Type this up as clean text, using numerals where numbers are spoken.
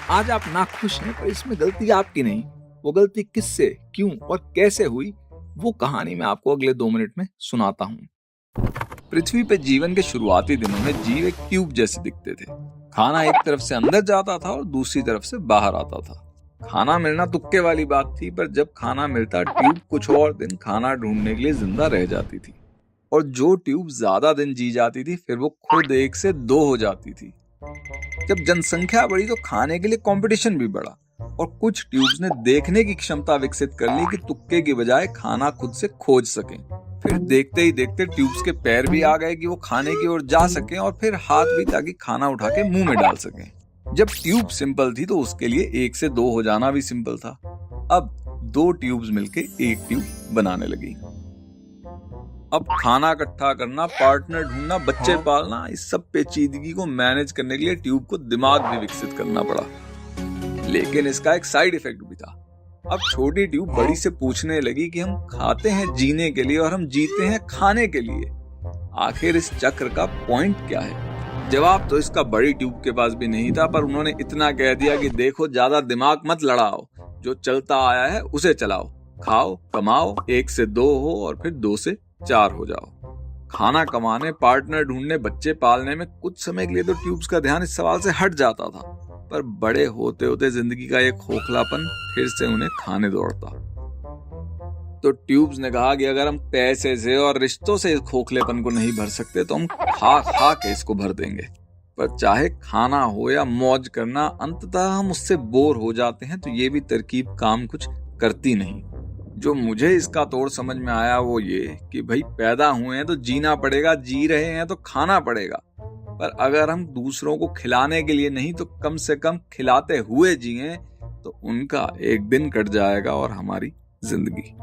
आज आप नाखुश हैं, पर इसमें गलती आपकी नहीं। वो गलती किससे, क्यों और कैसे हुई, वो कहानी मैं आपको अगले 2 मिनट में सुनाता हूँ। पृथ्वी पे जीवन के शुरुआती दिनों में जीव एक ट्यूब जैसे दिखते थे। खाना एक तरफ से अंदर जाता था और दूसरी तरफ से बाहर आता था। खाना मिलना तुक्के वाली बात थी, पर जब खाना मिलता ट्यूब कुछ और दिन खाना ढूंढने के लिए जिंदा रह जाती थी। और जो ट्यूब ज्यादा दिन जी जाती थी, फिर वो खुद 1 से 2 हो जाती थी। जब जनसंख्या बढ़ी तो खाने के लिए कंपटीशन भी बढ़ा और कुछ ट्यूब्स ने देखने की क्षमता विकसित कर ली कि तुक्के की बजाय खाना खुद से खोज सकें। फिर देखते ही देखते ट्यूब्स के पैर भी आ गए कि वो खाने की ओर जा सकें, और फिर हाथ भी, ताकि खाना उठा के मुंह में डाल सकें। जब ट्यूब सिंपल थी तो उसके लिए 1 से 2 हो जाना भी सिंपल था। अब 2 ट्यूब्स मिलके 1 ट्यूब बनाने लगी। अब खाना इकट्ठा करना, पार्टनर ढूंढना, बच्चे पालना, इस सब पेचीदगी को मैनेज करने के लिए ट्यूब को दिमाग भी विकसित करना पड़ा। लेकिन इसका एक साइड इफेक्ट भी था। अब छोटी ट्यूब बड़ी से पूछने लगी कि हम खाते हैं जीने के लिए और हम जीते हैं खाने के लिए। आखिर इस चक्र का पॉइंट क्या है? जवाब तो इसका बड़ी ट्यूब के पास भी नहीं था, पर उन्होंने इतना कह दिया कि देखो, ज्यादा दिमाग मत लड़ाओ, जो चलता आया है उसे चलाओ, खाओ, कमाओ, 1 से 2 हो और फिर 2 से 4 हो जाओ। खाना कमाने, पार्टनर ढूंढने, बच्चे पालने में कुछ समय के लिए तो ट्यूब्स का ध्यान इस सवाल से हट जाता था, पर बड़े होते होते जिंदगी का एक खोखलापन फिर से उन्हें खाने दौड़ता। तो ट्यूब्स ने कहा कि अगर हम पैसे से और रिश्तों से इस खोखलेपन को नहीं भर सकते तो हम खा खा के इसको भर देंगे। पर चाहे खाना हो या मौज करना, अंततः हम उससे बोर हो जाते हैं, तो ये भी तरकीब काम कुछ करती नहीं। जो मुझे इसका तोड़ समझ में आया वो ये कि भाई, पैदा हुए हैं तो जीना पड़ेगा, जी रहे हैं तो खाना पड़ेगा। पर अगर हम दूसरों को खिलाने के लिए नहीं तो कम से कम खिलाते हुए जिएं, तो उनका एक दिन कट जाएगा और हमारी जिंदगी।